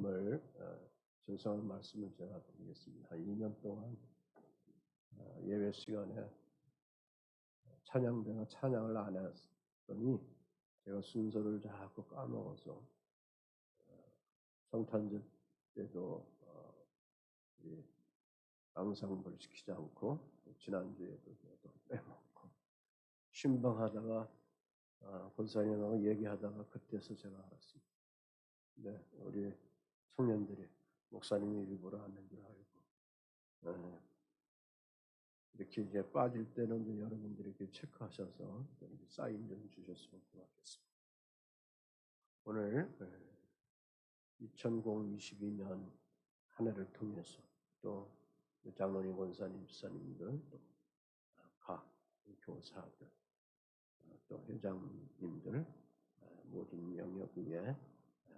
말씀을 전성한 말씀을 제가 드리겠습니다. 한 2년 동안 예배 시간에 찬양대가 찬양을 안 했더니 제가 순서를 자꾸 까먹어서 성탄절 때도 이 앙상블 시키지 않고 지난주에도 또 빼먹고 신방하다가 권사님하고 얘기하다가 그때서 제가 알았습니다. 네, 우리 청년들이 목사님이 일부러 하는 줄 알고 이렇게 이제 빠질 때는 이제 여러분들이 이렇게 체크하셔서 사인 좀 주셨으면 고맙겠습니다. 오늘 2022년 한 해를 통해서 또 장로님, 권사님, 집사님들, 또 각 교사들, 또 회장님들 모든 영역 위에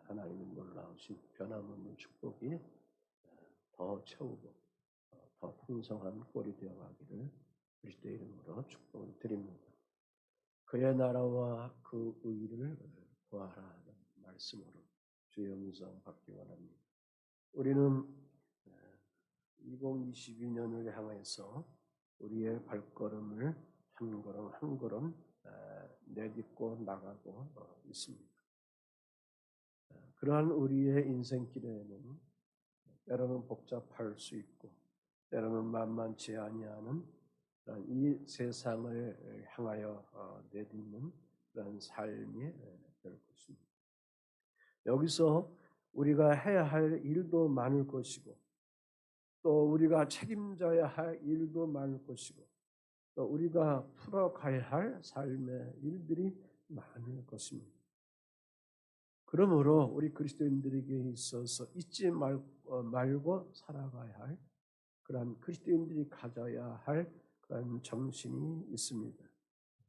하나님의 놀라우신 변함없는 축복이 더 채우고 더 풍성한 꼴이 되어가기를 그리스도의 이름으로 축복을 드립니다. 그의 나라와 그 의를 구하라 하는 말씀으로 주의 음성 받기 원합니다. 우리는 2022년을 향해서 우리의 발걸음을 한 걸음 한 걸음 내딛고 나가고 있습니다. 그러한 우리의 인생길에는 때로는 복잡할 수 있고 때로는 만만치 아니하는 이 세상을 향하여 내딛는 그런 삶이 될 것입니다. 여기서 우리가 해야 할 일도 많을 것이고 또 우리가 책임져야 할 일도 많을 것이고 또 우리가 풀어가야 할 삶의 일들이 많을 것입니다. 그러므로 우리 그리스도인들에게 있어서 잊지 말고 살아가야 할 그러한 그리스도인들이 가져야 할 그런 정신이 있습니다.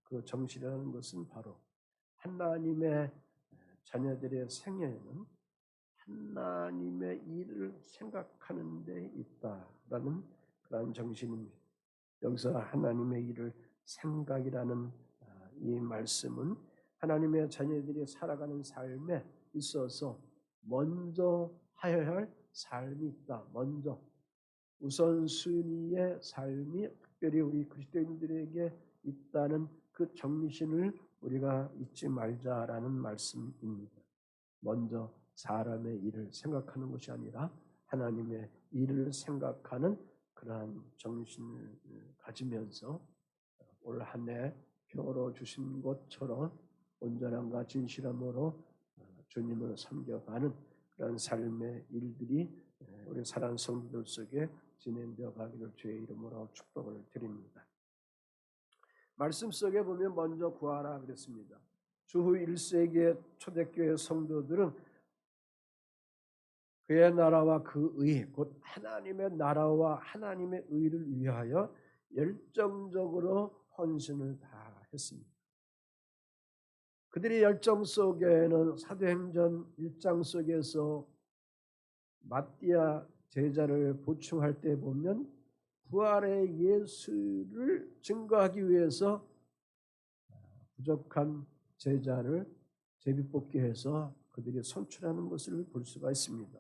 그 정신이라는 것은 바로 하나님의 자녀들의 생애에는 하나님의 일을 생각하는 데 있다라는 그런 정신입니다. 여기서 하나님의 일을 생각이라는 이 말씀은 하나님의 자녀들이 살아가는 삶에 있어서 먼저 하여야 할 삶이 있다. 먼저 우선순위의 삶이 특별히 우리 그리스도인들에게 있다는 그 정신을 우리가 잊지 말자라는 말씀입니다. 먼저 사람의 일을 생각하는 것이 아니라 하나님의 일을 생각하는 그러한 정신을 가지면서 올 한 해 평으로 주신 것처럼 온전함과 진실함으로 주님을 섬겨가는 그런 삶의 일들이 우리 사랑하는 성도들 속에 진행되어 가기를 주의 이름으로 축복을 드립니다. 말씀 속에 보면 먼저 구하라 그랬습니다. 주후 1세기의 초대교회 성도들은 그의 나라와 그 의, 곧 하나님의 나라와 하나님의 의를 위하여 열정적으로 헌신을 다했습니다. 그들의 열정 속에는 사도행전 1장 속에서 마띠아 제자를 보충할 때 보면 부활의 예수를 증거하기 위해서 부족한 제자를 제비뽑기 해서 그들이 선출하는 것을 볼 수가 있습니다.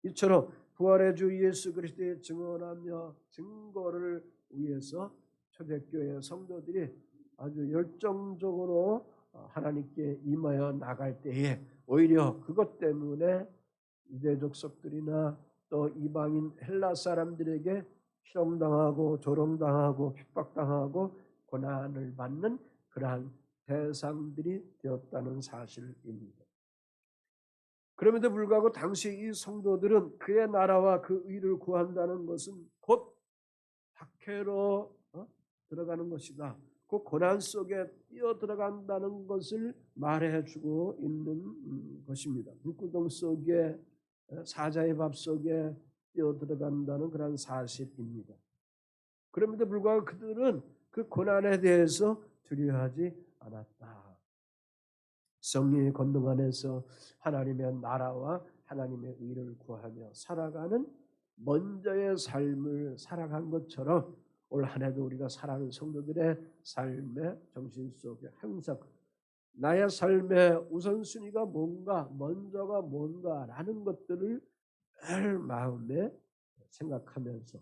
이처럼 부활의 주 예수 그리스도의 증언하며 증거를 위해서 초대교회 성도들이 아주 열정적으로 하나님께 임하여 나갈 때에 오히려 그것 때문에 유대 족속들이나 또 이방인 헬라 사람들에게 희롱당하고 조롱당하고 핍박당하고 고난을 받는 그러한 대상들이 되었다는 사실입니다. 그럼에도 불구하고 당시 이 성도들은 그의 나라와 그 의를 구한다는 것은 곧 박해로 들어가는 것이다. 그 고난 속에 뛰어 들어간다는 것을 말해주고 있는 것입니다. 불구덩 속에 사자의 밥 속에 뛰어 들어간다는 그런 사실입니다. 그럼에도 불구하고 그들은 그 고난에 대해서 두려워하지 않았다. 성령의 권능 안에서 하나님의 나라와 하나님의 의를 구하며 살아가는 먼저의 삶을 살아간 것처럼 올 한 해도 우리가 살아가는 성도들의 삶의 정신 속에 항상 나의 삶의 우선순위가 뭔가, 먼저가 뭔가라는 것들을 늘 마음에 생각하면서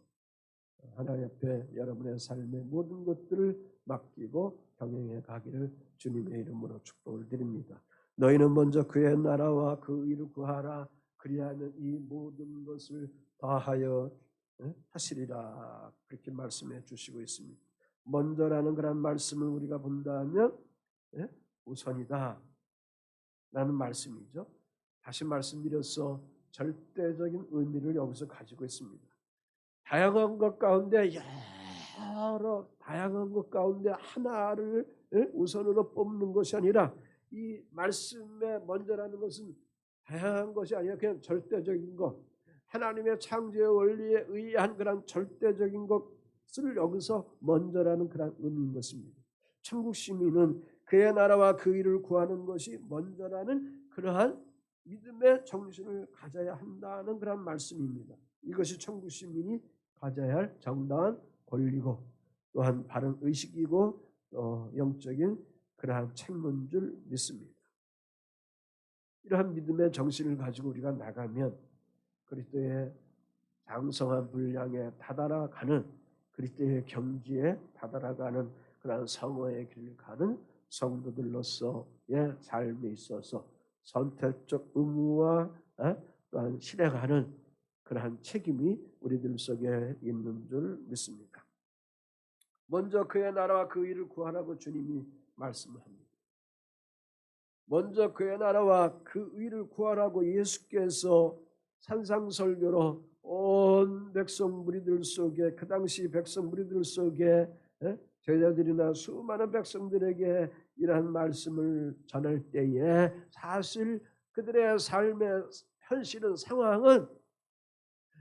하나님 앞에 여러분의 삶의 모든 것들을 맡기고 병행해 가기를 주님의 이름으로 축복을 드립니다. 너희는 먼저 그의 나라와 그 의를 구하라. 그리하면 이 모든 것을 다하여 하시리라. 그렇게 말씀해 주시고 있습니다. 먼저라는 그런 말씀을 우리가 본다면 우선이다 라는 말씀이죠. 다시 말씀드려서 절대적인 의미를 여기서 가지고 있습니다. 다양한 것 가운데 여러 다양한 것 가운데 하나를 우선으로 뽑는 것이 아니라 이 말씀의 먼저라는 것은 다양한 것이 아니라 그냥 절대적인 것, 하나님의 창조의 원리에 의한 그런 절대적인 것을 여기서 먼저라는 그런 의미인 것입니다. 천국 시민은 그의 나라와 그 일을 구하는 것이 먼저라는 그러한 믿음의 정신을 가져야 한다는 그런 말씀입니다. 이것이 천국 시민이 가져야 할 정당한 권리고 또한 바른 의식이고 영적인 그러한 책무인 줄 믿습니다. 이러한 믿음의 정신을 가지고 우리가 나가면 그리스도의 장성한 분량에 다다라가는 그리스도의 경지에 다다라가는 그러한 성화의 길을 가는 성도들로서의 삶에 있어서 선택적 의무와 또한 실행하는 그러한 책임이 우리들 속에 있는 줄 믿습니다. 먼저 그의 나라와 그 일을 구하라고 주님이 말씀합니다. 먼저 그의 나라와 그 일을 구하라고 예수께서 산상설교로 온 백성 무리들 속에 그 당시 백성 무리들 속에 제자들이나 수많은 백성들에게 이러한 말씀을 전할 때에 사실 그들의 삶의 현실은 상황은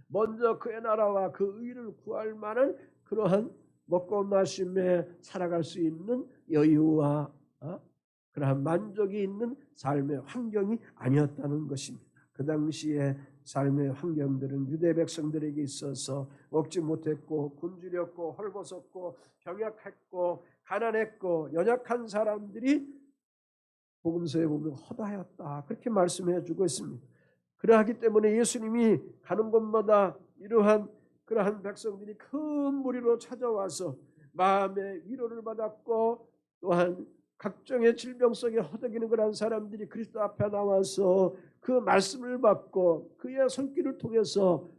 먼저 그의 나라와 그 의를 구할 만한 그러한 먹고 마시며 살아갈 수 있는 여유와 그러한 만족이 있는 삶의 환경이 아니었다는 것입니다. 그 당시에 삶의 환경들은 유대 백성들에게 있어서 먹지 못했고 굶주렸고 헐벗었고 병약했고 가난했고 연약한 사람들이 복음서에 보면 허다하였다 그렇게 말씀해 주고 있습니다. 그러하기 때문에 예수님이 가는 곳마다 이러한 그러한 백성들이 큰 무리로 찾아와서 마음의 위로를 받았고 또한 각종의 질병 속에 허덕이는 그런 사람들이 그리스도 앞에 나와서 그 말씀을 받고 그의 손길을 통해서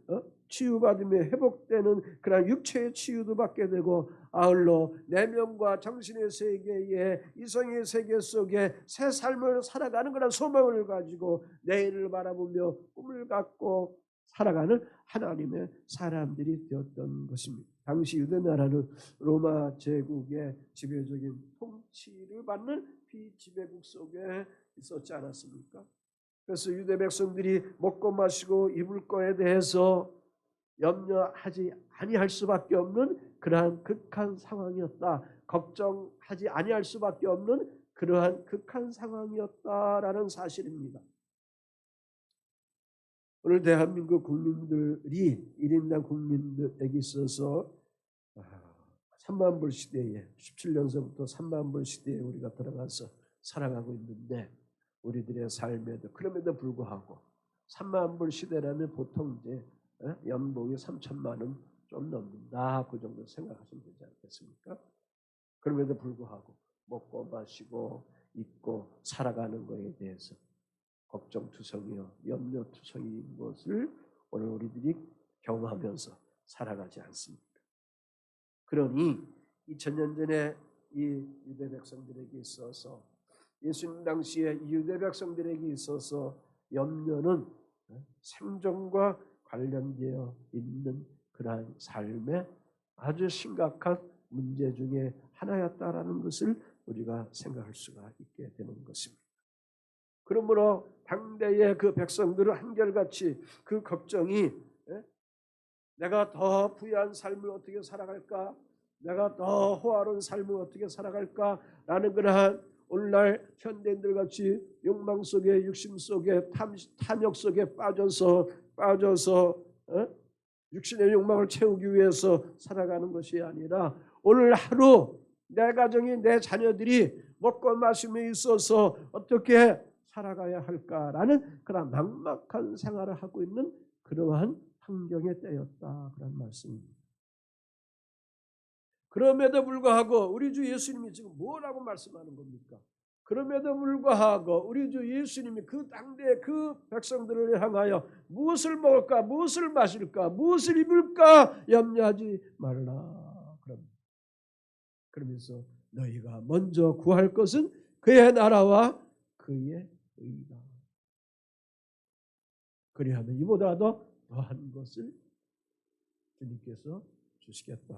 치유받으며 회복되는 그런 육체의 치유도 받게 되고 아울러 내면과 정신의 세계에 이성의 세계 속에 새 삶을 살아가는 그런 소망을 가지고 내일을 바라보며 꿈을 갖고 살아가는 하나님의 사람들이 되었던 것입니다. 당시 유대나라는 로마 제국의 지배적인 통치를 받는 비지배국 속에 있었지 않았습니까? 그래서 유대 백성들이 먹고 마시고 입을 거에 대해서 염려하지 아니할 수밖에 없는 그러한 극한 상황이었다. 걱정하지 아니할 수밖에 없는 그러한 극한 상황이었다라는 사실입니다. 오늘 대한민국 국민들이 1인당 국민들에게 있어서 3만 불 시대에 17년서부터 3만 불 시대에 우리가 들어가서 살아가고 있는데 우리들의 삶에도 그럼에도 불구하고 3만 불 시대라면 보통 이제 연봉이 3천만 원 좀 넘는다 그 정도 생각하시면 되지 않겠습니까? 그럼에도 불구하고 먹고 마시고 입고 살아가는 것에 대해서 걱정투성이요 염려투성이인 것을 오늘 우리들이 경험하면서 살아가지 않습니다. 그러니 2000년 전에 이 유대 백성들에게 있어서 예수님 당시에 이 유대 백성들에게 있어서 염려는 생존과 관련되어 있는 그러한 삶의 아주 심각한 문제 중에 하나였다라는 것을 우리가 생각할 수가 있게 되는 것입니다. 그러므로 당대의 그 백성들은 한결같이 그 걱정이 내가 더 부유한 삶을 어떻게 살아갈까? 내가 더 호화로운 삶을 어떻게 살아갈까라는 그러한 오늘날 현대인들 같이 욕망 속에 육심 속에 탐욕 속에 빠져서 육신의 욕망을 채우기 위해서 살아가는 것이 아니라 오늘 하루 내 가정이 내 자녀들이 먹고 마시며 있어서 어떻게 살아가야 할까라는 그런 막막한 생활을 하고 있는 그러한 환경에 때였다 그런 말씀입니다. 그럼에도 불구하고 우리 주 예수님이 지금 뭐라고 말씀하는 겁니까? 그럼에도 불구하고 우리 주 예수님이 그 당대 그 백성들을 향하여 무엇을 먹을까, 무엇을 마실까, 무엇을 입을까 염려하지 말라. 그러면서 너희가 먼저 구할 것은 그의 나라와 그의 의다. 그리하면 이보다도 더한 것을 주님께서 주시겠다.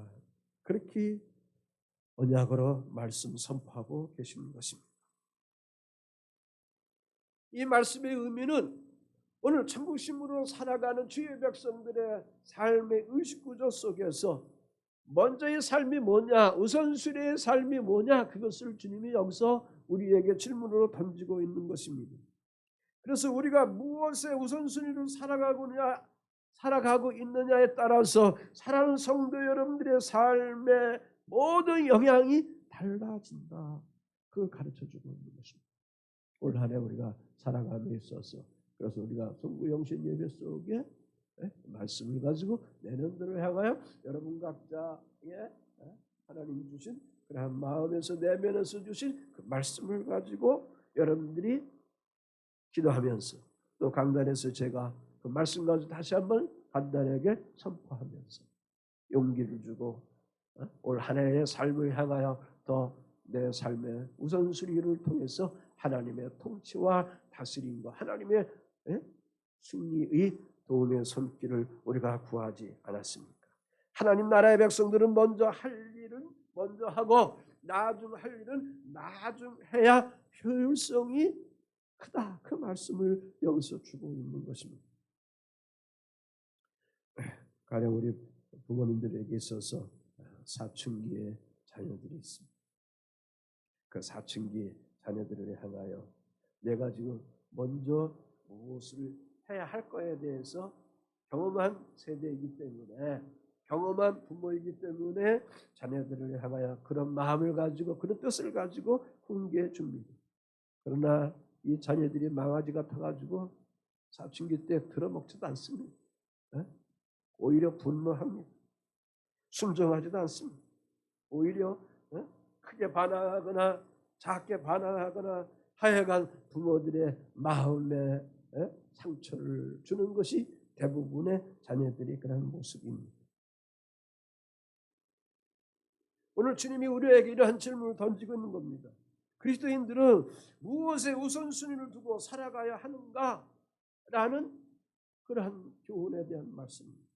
그렇게 언약으로 말씀 선포하고 계시는 것입니다. 이 말씀의 의미는 오늘 천국신문으로 살아가는 주의 백성들의 삶의 의식구조 속에서 먼저의 삶이 뭐냐, 우선순위의 삶이 뭐냐, 그것을 주님이 여기서 우리에게 질문으로 던지고 있는 것입니다. 그래서 우리가 무엇의 우선순위로 살아가고 있느냐에 따라서 사랑하는 성도 여러분들의 삶의 모든 영향이 달라진다. 그걸 가르쳐주고 있는 것입니다. 올 한 해 우리가 살아감에 있어서 그래서 우리가 송구영신 예배 속에 말씀을 가지고 내년도를 향하여 여러분 각자의 하나님 주신 그러한 마음에서 내면에서 주신 그 말씀을 가지고 여러분들이 기도하면서 또 강단에서 제가 그 말씀 가지고 다시 한번 간단하게 선포하면서 용기를 주고 올 한 해의 삶을 향하여 더 내 삶의 우선순위를 통해서 하나님의 통치와 다스림과 하나님의 승리의 도움의 손길을 우리가 구하지 않았습니까? 하나님 나라의 백성들은 먼저 할 일은 먼저 하고 나중 할 일은 나중 해야 효율성이 크다. 그 말씀을 여기서 주고 있는 것입니다. 가령 우리 부모님들에게 있어서 사춘기의 자녀들이 있습니다. 그 사춘기 자녀들을 향하여 내가 지금 먼저 무엇을 해야 할 거에 대해서 경험한 세대이기 때문에 경험한 부모이기 때문에 자녀들을 향하여 그런 마음을 가지고 그런 뜻을 가지고 훈계해 줍니다. 그러나 이 자녀들이 망아지 같아가지고 사춘기 때 들어먹지도 않습니다. 오히려 분노합니다. 순종하지도 않습니다. 오히려 크게 반항하거나 작게 반항하거나 하여간 부모들의 마음에 상처를 주는 것이 대부분의 자녀들이 그런 모습입니다. 오늘 주님이 우리에게 이러한 질문을 던지고 있는 겁니다. 그리스도인들은 무엇에 우선순위를 두고 살아가야 하는가라는 그러한 교훈에 대한 말씀입니다.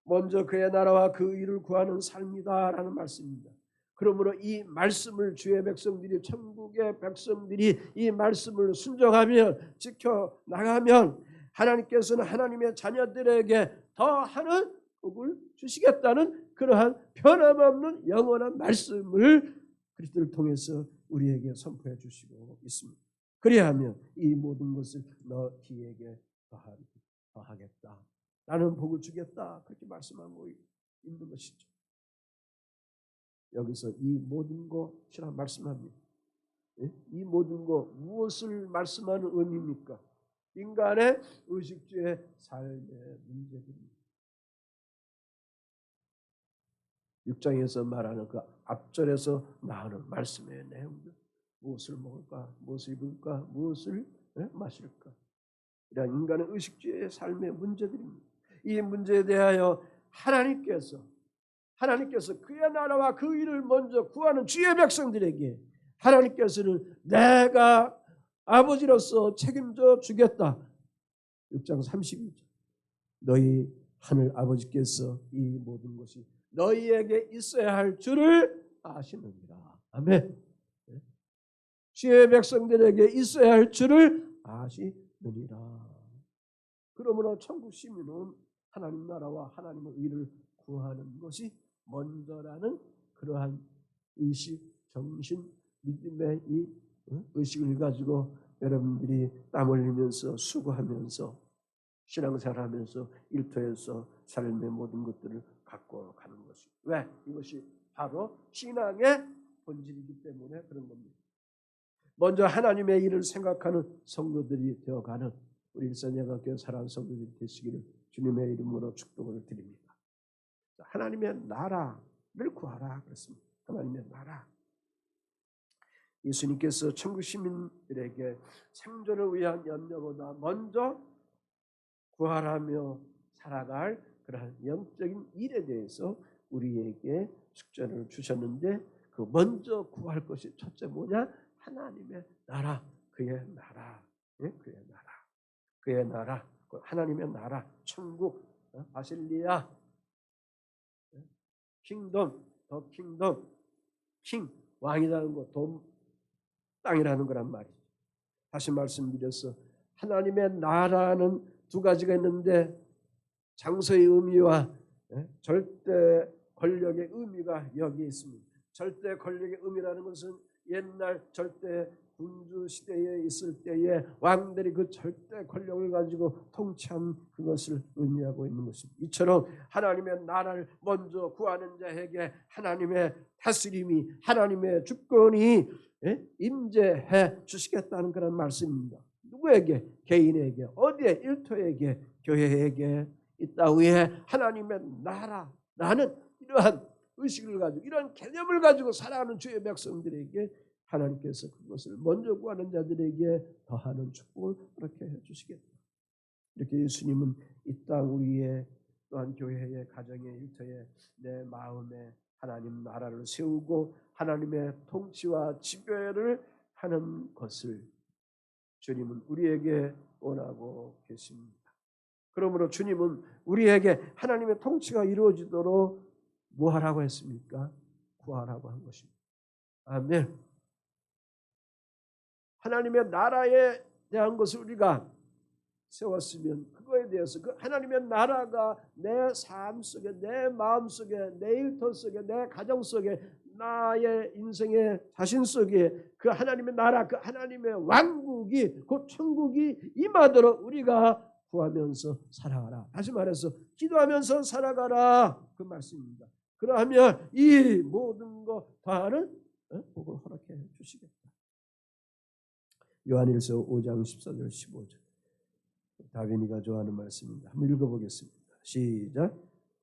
먼저 그의 나라와 그 일을 구하는 삶이다라는 말씀입니다. 그러므로 이 말씀을 주의 백성들이 천국의 백성들이 이 말씀을 순종하면 지켜나가면 하나님께서는 하나님의 자녀들에게 더하는 복을 주시겠다는 그러한 변함없는 영원한 말씀을 그리스도를 통해서 우리에게 선포해 주시고 있습니다. 그리하면 이 모든 것을 너희에게 더하겠다. 나는 복을 주겠다. 그렇게 말씀하고 있는 것이죠. 여기서 이 모든 것이라 말씀합니다. 이 모든 것 무엇을 말씀하는 의미입니까? 인간의 의식주의 삶의 문제들입니다. 6장에서 말하는 그 앞절에서 나오는 말씀의 내용들, 무엇을 먹을까, 무엇을 입을까, 무엇을 마실까, 이런 인간의 의식주의 삶의 문제들입니다. 이 문제에 대하여 하나님께서 그의 나라와 그 일을 먼저 구하는 주의 백성들에게 하나님께서는 내가 아버지로서 책임져 주겠다. 6장 32절 너희 하늘 아버지께서 이 모든 것이 너희에게 있어야 할 줄을 아시느니라. 아멘. 주의 백성들에게 있어야 할 줄을 아시느니라. 그러므로 천국 시민은 하나님 나라와 하나님의 의를 구하는 것이 먼저라는 그러한 의식, 정신, 믿음의 이 의식을 가지고 여러분들이 땀 흘리면서 수고하면서 신앙생활하면서 일터에서 삶의 모든 것들을 갖고 가는 것이 왜? 이것이 바로 신앙의 본질이기 때문에 그런 겁니다. 먼저 하나님의 일을 생각하는 성도들이 되어가는 우리 일산예가교회 사랑하는 성도들이 되시기를 주님의 이름으로 축복을 드립니다. 하나님의 나라를 구하라 그랬습니다. 하나님의 나라. 예수님께서 천국 시민들에게 생존을 위한 염려보다 먼저 구하라며 살아갈 그러한 영적인 일에 대해서 우리에게 숙제를 주셨는데, 그 먼저 구할 것이 첫째 뭐냐? 하나님의 나라, 그의 나라, 그의 나라, 그의 나라, 하나님의 나라, 천국, 바실리아, 킹덤, 더 킹덤, 킹, 왕이라는 것, 땅이라는 거란 말이죠. 다시 말씀드려서 하나님의 나라는 두 가지가 있는데, 장소의 의미와 절대 권력의 의미가 여기에 있습니다. 절대 권력의 의미라는 것은 옛날 절대 군주 시대에 있을 때에 왕들이 그 절대 권력을 가지고 통치한 그것을 의미하고 있는 것입니다. 이처럼 하나님의 나라를 먼저 구하는 자에게 하나님의 다스림이, 하나님의 주권이 임재해 주시겠다는 그런 말씀입니다. 누구에게? 개인에게, 어디에? 일터에게, 교회에게. 이 땅 위에 하나님의 나라라는 이러한 의식을 가지고, 이러한 개념을 가지고 살아가는 주의 백성들에게 하나님께서 그것을 먼저 구하는 자들에게 더하는 축복을 그렇게 해주시겠다. 이렇게 예수님은 이 땅 위에, 또한 교회의, 가정의, 일터에, 내 마음에 하나님 나라를 세우고 하나님의 통치와 지배를 하는 것을 주님은 우리에게 원하고 계십니다. 그러므로 주님은 우리에게 하나님의 통치가 이루어지도록 뭐 하라고 했습니까? 구하라고 한 것입니다. 아멘. 하나님의 나라에 대한 것을 우리가 세웠으면 그거에 대해서, 그 하나님의 나라가 내 삶 속에, 내 마음 속에, 내 일터 속에, 내 가정 속에, 나의 인생의 자신 속에 그 하나님의 나라, 그 하나님의 왕국이, 그 천국이 임하도록 우리가 구하면서 살아가라. 다시 말해서 기도하면서 살아가라, 그 말씀입니다. 그러하면 이 모든 것 다는 복을 허락해 주시겠다. 요한일서 5장 14절 15절 다빈이가 좋아하는 말씀입니다. 한번 읽어보겠습니다. 시작.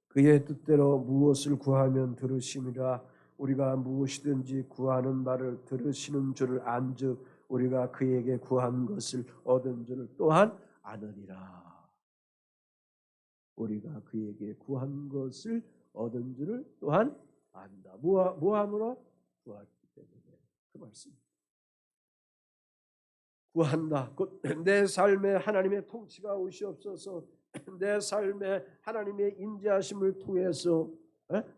그의 뜻대로 무엇을 구하면 들으심이라. 우리가 무엇이든지 구하는 바를 들으시는 줄을 안즉 우리가 그에게 구한 것을 얻은 줄을 또한 아느니라. 우리가 그에게 구한 것을 얻은 줄을 또한 안다. 무함으로? 구하기 때문에. 그 말씀. 구한다. 곧 내 삶에 하나님의 통치가 오시옵소서. 내 삶에 하나님의 인자하심을 통해서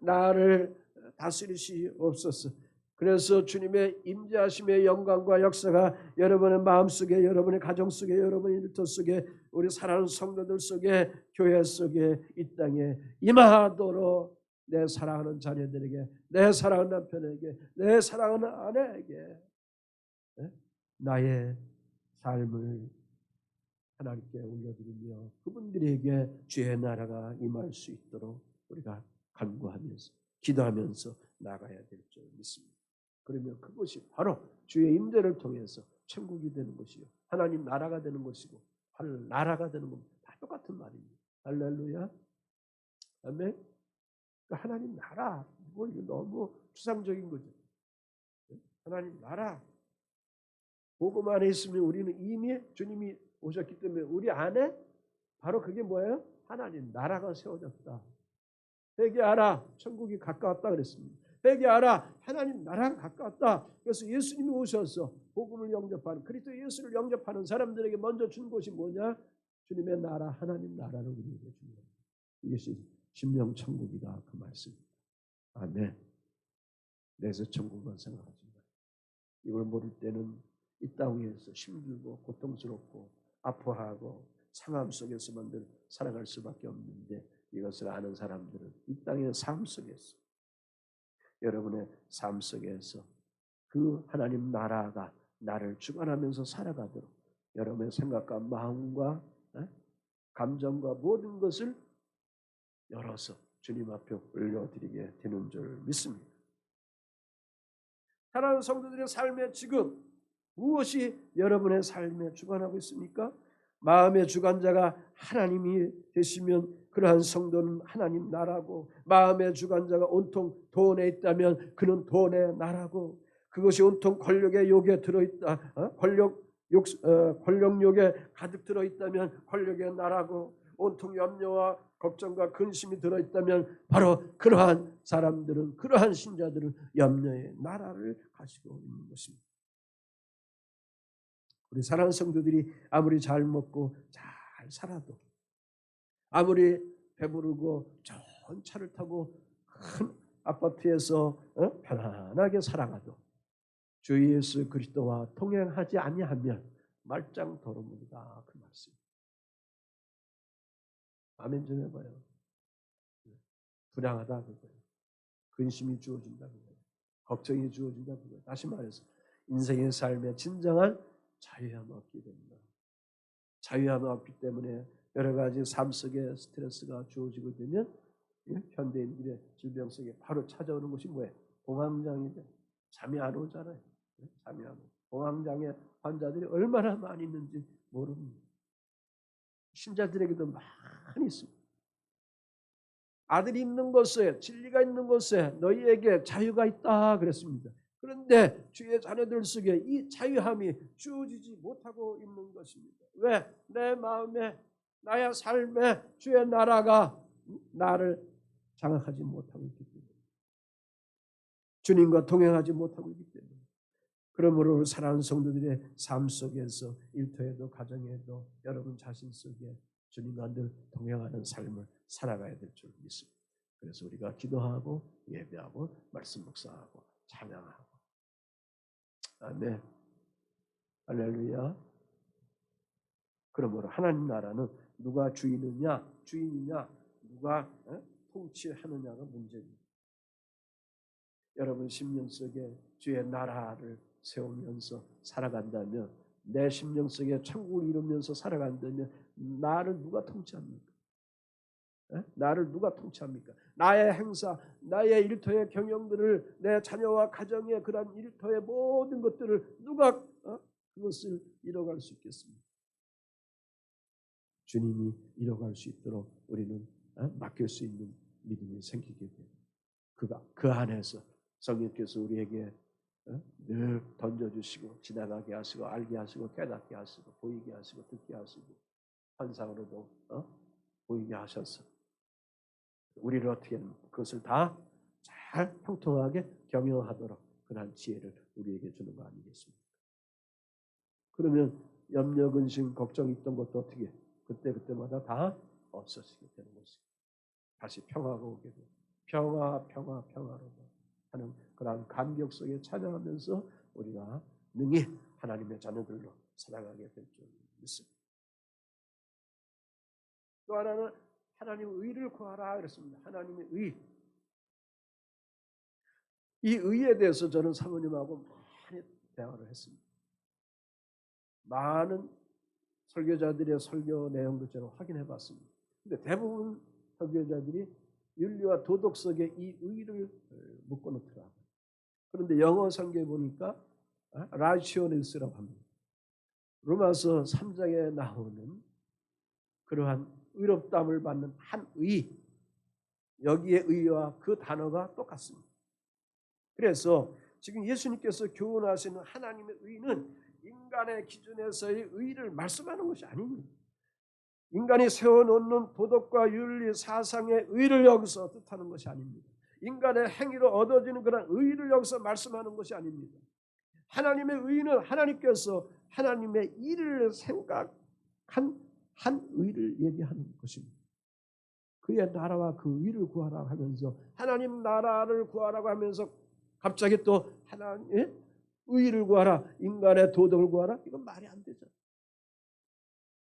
나를 다스리시옵소서. 그래서 주님의 임재하심의 영광과 역사가 여러분의 마음속에, 여러분의 가정 속에, 여러분의 일터 속에, 우리 사랑하는 성도들 속에, 교회 속에, 이 땅에 임하도록 내 사랑하는 자녀들에게, 내 사랑하는 남편에게, 내 사랑하는 아내에게 나의 삶을 하나님께 올려드리며 그분들에게 주의 나라가 임할 수 있도록 우리가 간구하면서 기도하면서 나가야 될 줄 믿습니다. 그러면 그것이 바로 주의 임재를 통해서 천국이 되는 것이요, 하나님 나라가 되는 것이고, 나라가 되는 겁니다. 다 똑같은 말입니다. 할렐루야. 아멘. 그러니까 하나님 나라, 뭐 이거 너무 추상적인 거죠. 하나님 나라. 복음 안에 있으면 우리는 이미 주님이 오셨기 때문에 우리 안에 바로 그게 뭐예요? 하나님 나라가 세워졌다. 회개하라, 천국이 가까웠다 그랬습니다. 회개하라, 하나님 나라가 가까웠다. 그래서 예수님이 오셔서 복음을 영접하는, 그리스도 예수를 영접하는 사람들에게 먼저 준 것이 뭐냐? 주님의 나라, 하나님 나라를 우리에게 주는 겁니다. 이것이 심령 천국이다, 그 말씀입니다. 아멘. 내서 천국만 생각하지 마. 이걸 모를 때는 이 땅 위에서 힘들고 고통스럽고 아파하고 상함 속에서만 늘 살아갈 수밖에 없는데, 이것을 아는 사람들은 이 땅의 삶 속에서, 여러분의 삶 속에서 그 하나님 나라가 나를 주관하면서 살아가도록 여러분의 생각과 마음과 감정과 모든 것을 열어서 주님 앞에 올려드리게 되는 줄 믿습니다. 사랑하는 성도들의 삶에 지금 무엇이 여러분의 삶에 주관하고 있습니까? 마음의 주관자가 하나님이 되시면 그러한 성도는 하나님 나라고, 마음의 주관자가 온통 돈에 있다면 그는 돈의 나라고, 그것이 온통 권력의 욕에 들어있다, 권력욕에 가득 들어있다면 권력의 나라고, 온통 염려와 걱정과 근심이 들어있다면 바로 그러한 사람들은, 그러한 신자들은 염려의 나라를 가지고 있는 것입니다. 우리 사랑하는 성도들이 아무리 잘 먹고 잘 살아도, 아무리 배부르고 좋은 차를 타고 큰 아파트에서 편안하게 살아가도 주 예수 그리스도와 동행하지 아니하면 말짱 더러문이다, 그 말씀. 아멘 좀 해봐요. 불안하다 그거예요. 근심이 주어진다 그거예요. 걱정이 주어진다 그거예요. 다시 말해서 인생의 삶에 진정한 자유함이 없게 됩니다. 자유함이 없기 때문에 여러 가지 삶 속에 스트레스가 주어지게 되면 현대인들의 질병 속에 바로 찾아오는 것이 뭐예요? 공황장애죠. 잠이 안 오잖아요. 잠이 안 오고. 공황장애 환자들이 얼마나 많이 있는지 모릅니다. 신자들에게도 많이 있습니다. 아들이 있는 곳에, 진리가 있는 곳에 너희에게 자유가 있다 그랬습니다. 그런데 주의 자녀들 속에 이 자유함이 주어지지 못하고 있는 것입니다. 왜? 내 마음에, 나의 삶에 주의 나라가 나를 장악하지 못하고 있기 때문에, 주님과 동행하지 못하고 있기 때문에. 그러므로 사랑하는 성도들의 삶 속에서, 일터에도 가정에도 여러분 자신 속에 주님과 늘 동행하는 삶을 살아가야 될 줄 믿습니다. 그래서 우리가 기도하고 예배하고 말씀 묵상하고 찬양하고, 아멘, 할렐루야. 그러므로 하나님 나라는 누가 주인이냐, 누가 통치하느냐가 문제입니다. 여러분 심령 속에 주의 나라를 세우면서 살아간다면, 내 심령 속에 천국을 이루면서 살아간다면 나를 누가 통치합니까? 나를 누가 통치합니까? 나의 행사, 나의 일터의 경영들을, 내 자녀와 가정의 그런 일터의 모든 것들을 누가 그것을 이뤄갈 수 있겠습니까? 주님이 이뤄갈 수 있도록 우리는 맡길 수 있는 믿음이 생기게 돼요. 그 안에서 성령께서 우리에게 늘 던져주시고 지나가게 하시고 알게 하시고 깨닫게 하시고 보이게 하시고 듣게 하시고 환상으로도 보이게 하셔서 우리를 어떻게 그것을 다 잘 형통하게 경영하도록 그런 지혜를 우리에게 주는 거 아니겠습니까? 그러면 염려, 근심, 걱정 있던 것도 어떻게 그때마다 다 없어지게 되는 것입니다. 다시 평화가 오게 돼요. 평화로 하는 그런 감격 속에 찬양하면서 우리가 능히 하나님의 자녀들로 살아가게 될 줄 믿습니다. 또 하나는 하나님의 의를 구하라 그랬습니다. 하나님의 의. 이 의에 대해서 저는 사모님하고 많이 대화를 했습니다. 많은 설교자들의 설교 내용도 저는 확인해 봤습니다. 근데 대부분 설교자들이 윤리와 도덕 속에 이 의를 묶어 놓더라고요. 그런데 영어 성경에 보니까 라이시오니스라고 합니다. 로마서 3장에 나오는 그러한 의롭다함을 받는 한 의, 여기에 의와 그 단어가 똑같습니다. 그래서 지금 예수님께서 교훈하시는 하나님의 의는 인간의 기준에서의 의를 말씀하는 것이 아닙니다. 인간이 세워놓는 도덕과 윤리, 사상의 의를 여기서 뜻하는 것이 아닙니다. 인간의 행위로 얻어지는 그런 의를 여기서 말씀하는 것이 아닙니다. 하나님의 의는 하나님께서 하나님의 일을 생각한 한 의를 얘기하는 것입니다. 그의 나라와 그 의를 구하라고 하면서, 하나님 나라를 구하라고 하면서 갑자기 또 하나님의 의를 구하라, 인간의 도덕을 구하라, 이건 말이 안 되죠.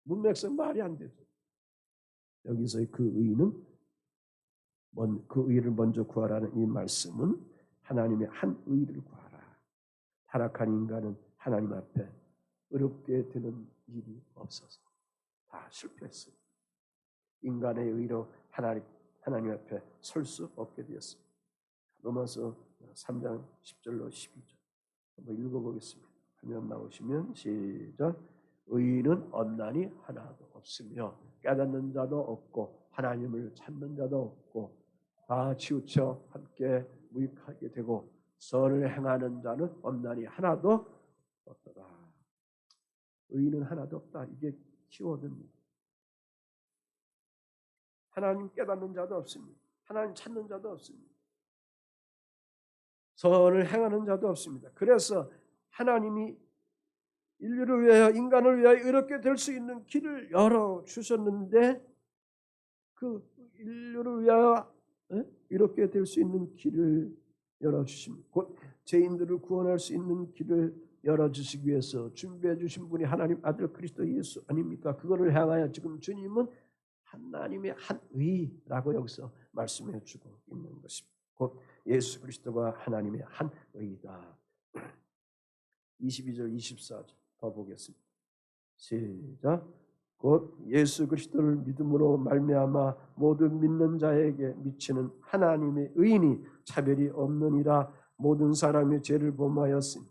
문맥상 말이 안 되죠. 여기서의 그 의는, 그 의를 먼저 구하라는 이 말씀은 하나님의 한 의를 구하라. 타락한 인간은 하나님 앞에 어렵게 되는 일이 없어서 다 실패했어요. 인간의 의로 하나님 앞에 설 수 없게 되었습니다. 로마서 3장 10절로 12절 한번 읽어보겠습니다. 화면 나오시면 시작. 의인은 없나니 하나도 없으며 깨닫는 자도 없고 하나님을 찾는 자도 없고 다 치우쳐 함께 무익하게 되고 선을 행하는 자는 없나니 하나도 없더라. 의인은 하나도 없다. 이게 키워드입니다. 하나님 깨닫는 자도 없습니다. 하나님 찾는 자도 없습니다. 선을 행하는 자도 없습니다. 그래서 하나님이 인류를 위하여 인간을 위하여 이렇게 될 수 있는 길을 열어 주셨는데 그 인류를 위하여 이렇게 될 수 있는 길을 열어 주십니다. 곧 죄인들을 구원할 수 있는 길을 열어 주시기 위해서 준비해 주신 분이 하나님 아들 그리스도 예수 아닙니까? 그거를 향하여 지금 주님은 하나님의 한 의라고 여기서 말씀해 주고 있는 것입니다. 곧 예수 그리스도가 하나님의 한 의다. 22절 24절 더 보겠습니다. 시작. 곧 예수 그리스도를 믿음으로 말미암아 모든 믿는 자에게 미치는 하나님의 의인이 차별이 없느니라. 모든 사람이 죄를 범하였으니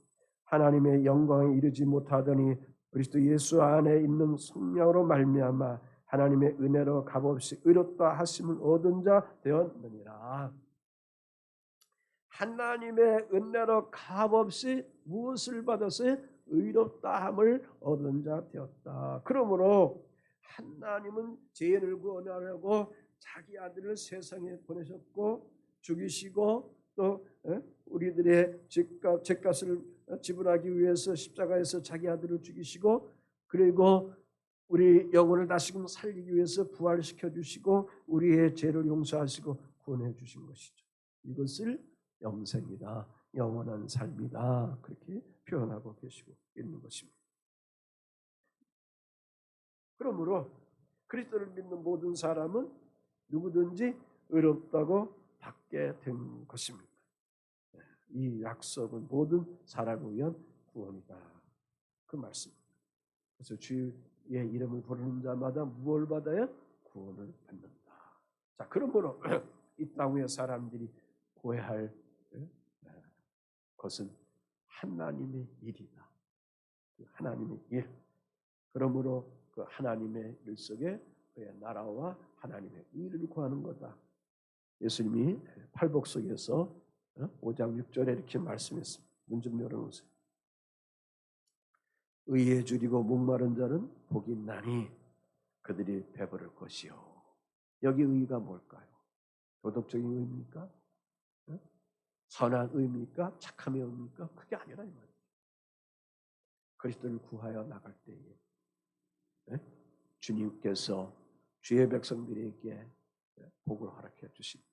하나님의 영광에 이르지 못하더니 그리스도 예수 안에 있는 성령으로 말미암아 하나님의 은혜로 값없이 의롭다 하심을 얻은 자 되었느니라. 하나님의 은혜로 값없이 무엇을 받았어요? 의롭다함을 얻은 자 되었다. 그러므로 하나님은 죄인을 구원하려고 자기 아들을 세상에 보내셨고 죽이시고 또 우리들의 죄값을 지불하기 위해서 십자가에서 자기 아들을 죽이시고 그리고 우리 영혼을 다시금 살리기 위해서 부활시켜 주시고 우리의 죄를 용서하시고 구원해 주신 것이죠. 이것을 영생이다, 영원한 삶이다 그렇게 표현하고 계시고 있는 것입니다. 그러므로 그리스도를 믿는 모든 사람은 누구든지 의롭다고 받게 된 것입니다. 이 약속은 모든 사람을 위한 구원이다 그 말씀입니다. 그래서 주의 이름을 부르는 자마다 무엇을 받아야? 구원을 받는다. 자, 그러므로 이 땅 위의 사람들이 구해할 것은 하나님의 일이다. 하나님의 일. 그러므로 그 하나님의 일 속에 그의 나라와 하나님의 의를 구하는 거다. 예수님이 팔복속에서 5장 6절에 이렇게 말씀했습니다. 문 좀 열어놓으세요. 의에 줄이고 목마른 자는 복이 있나니 그들이 배부를 것이요. 여기 의가 뭘까요? 도덕적인 의입니까? 선한 의입니까? 착함의 의입니까? 그게 아니라 이 말이에요. 그리스도를 구하여 나갈 때에 주님께서 주의 백성들에게 복을 허락해 주십니다.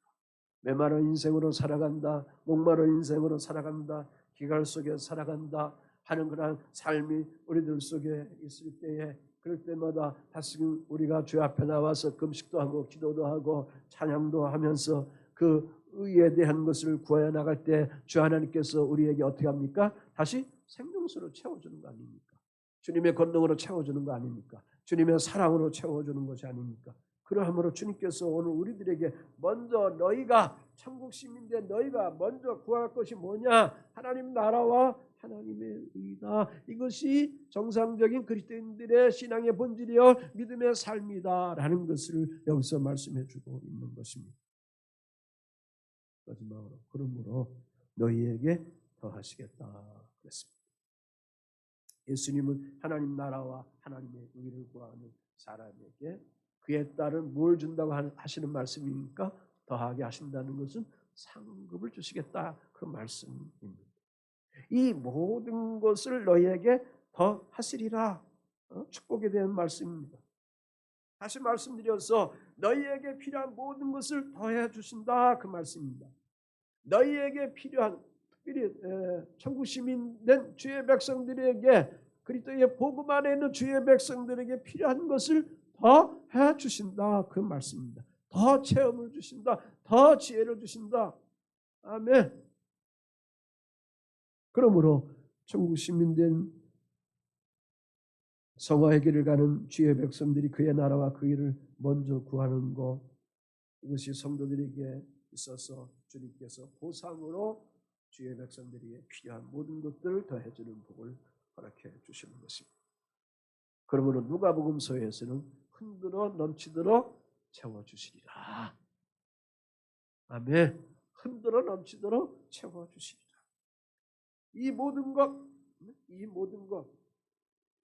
메마른 인생으로 살아간다, 목마른 인생으로 살아간다, 기갈 속에 살아간다 하는 그런 삶이 우리들 속에 있을 때에 그럴 때마다 다시금 우리가 주 앞에 나와서 금식도 하고 기도도 하고 찬양도 하면서 그 의에 대한 것을 구하여 나갈 때 주 하나님께서 우리에게 어떻게 합니까? 다시 생명수로 채워주는 거 아닙니까? 주님의 권능으로 채워주는 거 아닙니까? 주님의 사랑으로 채워주는 것이 아닙니까? 그러함으로 주님께서 오늘 우리들에게 먼저 너희가 천국 시민인데 너희가 먼저 구할 것이 뭐냐? 하나님 나라와 하나님의 의다. 이것이 정상적인 그리스도인들의 신앙의 본질이요 믿음의 삶이다라는 것을 여기서 말씀해 주고 있는 것입니다. 마지막으로 그러므로 너희에게 더하시겠다 그랬습니다. 예수님은 하나님 나라와 하나님의 의를 구하는 사람에게 그에 따른 뭘 준다고 하시는 말씀입니까? 더하게 하신다는 것은 상급을 주시겠다 그 말씀입니다. 이 모든 것을 너희에게 더 하시리라 축복에 대한 말씀입니다. 다시 말씀드려서 너희에게 필요한 모든 것을 더해 주신다 그 말씀입니다. 너희에게 필요한 특별히 천국 시민 된 주의 백성들에게 그리스도의 복음 안에 있는 주의 백성들에게 필요한 것을 더 해 주신다 그 말씀입니다. 더 체험을 주신다. 더 지혜를 주신다. 아멘. 그러므로 천국 시민 된 성화의 길을 가는 주의 백성들이 그의 나라와 그 일을 먼저 구하는 것 이것이 성도들에게 있어서 주님께서 보상으로 주의 백성들에게 필요한 모든 것들을 더해주는 복을 허락해 주시는 것입니다. 그러므로 누가복음서에서는 흔들어 넘치도록 채워주시리라. 아멘. 흔들어 넘치도록 채워주시리라. 이 모든 것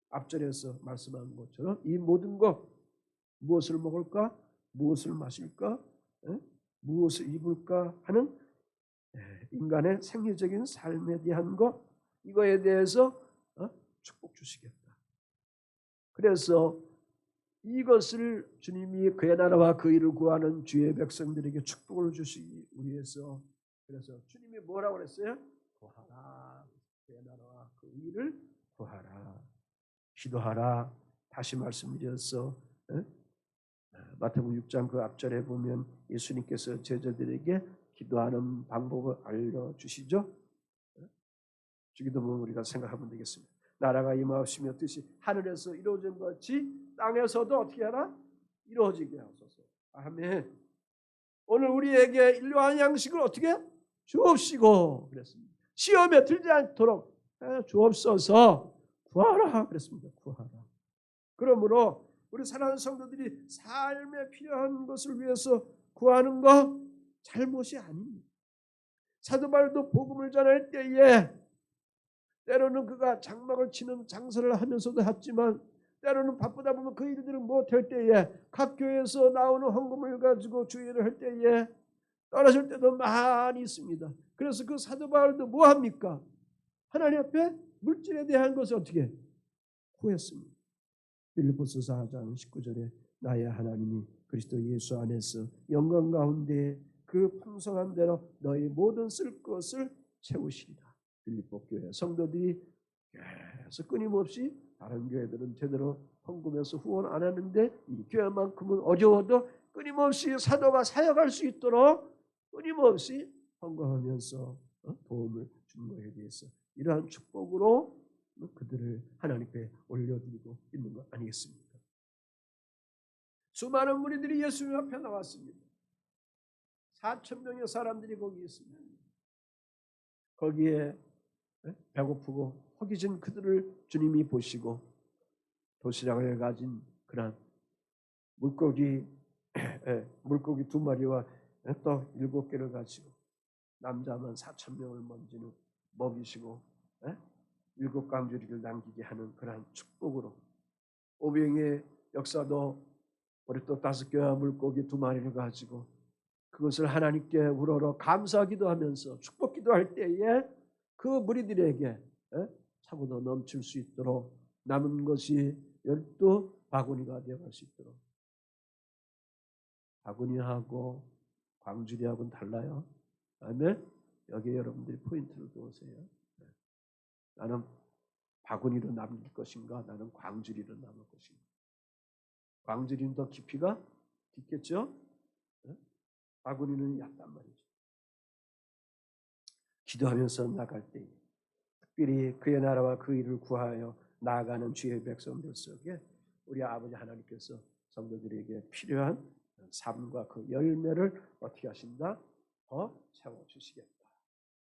앞절에서 말씀한 것처럼 이 모든 것 무엇을 먹을까? 무엇을 마실까? 무엇을 입을까? 하는 인간의 생리적인 삶에 대한 것 이거에 대해서 축복 주시겠다. 그래서 이것을 주님이 그의 나라와 그 일을 구하는 주의 백성들에게 축복을 주시기 위해서 그래서 주님이 뭐라고 그랬어요? 구하라. 그의 나라와 그 일을 구하라. 기도하라. 다시 말씀드려서 마태복음 6장 그 앞절에 보면 예수님께서 제자들에게 기도하는 방법을 알려주시죠. 주기도문 우리가 생각하면 되겠습니다. 나라가 임하시며 뜻이 하늘에서 이루어진 것 같이 땅에서도 어떻게 하라? 이루어지게 하소서. 아멘. 오늘 우리에게 일용할 양식을 어떻게 주옵시고 그랬습니다. 시험에 들지 않도록 주옵소서. 구하라 그랬습니다. 구하라. 그러므로 우리 사랑하는 성도들이 삶에 필요한 것을 위해서 구하는 것 잘못이 아닙니다. 사도 바울도 복음을 전할 때에 때로는 그가 장막을 치는 장사를 하면서도 했지만 때로는 바쁘다 보면 그 일들을 못할 때에 각 교회에서 나오는 헌금을 가지고 주의를 할 때에 떨어질 때도 많이 있습니다. 그래서 그 사도 바울도 뭐합니까? 하나님 앞에 물질에 대한 것을 어떻게 구했습니다. 빌립보서 4장 19절에 나의 하나님이 그리스도 예수 안에서 영광 가운데 그 풍성한 대로 너희 모든 쓸 것을 채우시리라. 빌립보 교회 성도들이 계속 끊임없이 다른 교회들은 제대로 헌금해서 후원 안 하는데 이 교회만큼은 어려워도 끊임없이 사도가 사역할 수 있도록 끊임없이 헌금하면서 도움을 준 것에 대해서 이러한 축복으로 그들을 하나님께 올려드리고 있는 것 아니겠습니까? 수많은 무리들이 예수님 앞에 나왔습니다. 4,000명의 사람들이 거기 있습니다. 거기에 배고프고 허기진 그들을 주님이 보시고 도시락을 가진 그런 물고기 2마리와 떡 7개를 가지고 남자만 4,000명을 먼저 먹이시고 7강주리를 남기게 하는 그러한 축복으로 오병의 역사도 우리 또 5개와 물고기 2마리를 가지고 그것을 하나님께 우러러 감사기도 하면서 축복기도 할 때에 그 무리들에게 차고도 넘칠 수 있도록 남은 것이 12바구니가 되어갈 수 있도록. 바구니하고 광주리하고는 달라요. 아멘. 여기에 여러분들이 포인트를 두세요. 나는 바구니로 남길 것인가? 나는 광주리로 남을 것인가? 광주리는 더 깊이가 깊겠죠? 바구니는 얕단 말이죠. 기도하면서 나갈 때 특별히 그의 나라와 그 일을 구하여 나아가는 주의 백성들 속에 우리 아버지 하나님께서 성도들에게 필요한 삶과 그 열매를 어떻게 하신다? 더 채워주시겠다.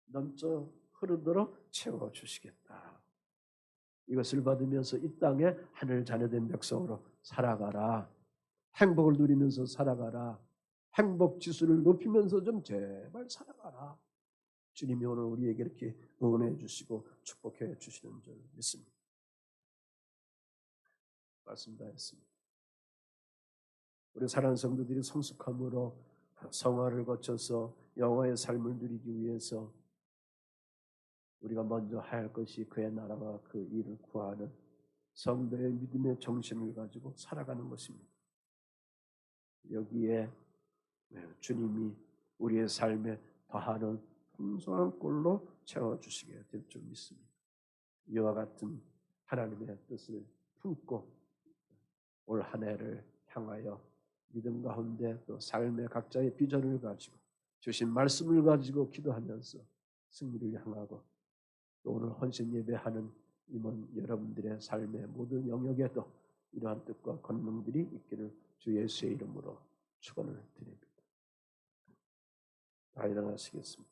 넘쳐 흐르도록 채워주시겠다. 이것을 받으면서 이 땅에 하늘 자녀된 백성으로 살아가라. 행복을 누리면서 살아가라. 행복 지수를 높이면서 좀 제발 살아가라. 주님이 오늘 우리에게 이렇게 응원해 주시고 축복해 주시는 줄 믿습니다. 말씀 다 했습니다. 우리 사랑하는 성도들이 성숙함으로 성화를 거쳐서 영화의 삶을 누리기 위해서 우리가 먼저 할 것이 그의 나라와 그 일을 구하는 성도의 믿음의 정신을 가지고 살아가는 것입니다. 여기에 주님이 우리의 삶에 더하는 풍성한 꼴로 채워주시게 될 줄 믿습니다. 이와 같은 하나님의 뜻을 품고 올 한 해를 향하여 믿음 가운데 또 삶의 각자의 비전을 가지고 주신 말씀을 가지고 기도하면서 승리를 향하고 또 오늘 헌신 예배하는 임원 여러분들의 삶의 모든 영역에도 이러한 뜻과 권능들이 있기를 주 예수의 이름으로 축원을 드립니다. 다 일어나시겠습니다.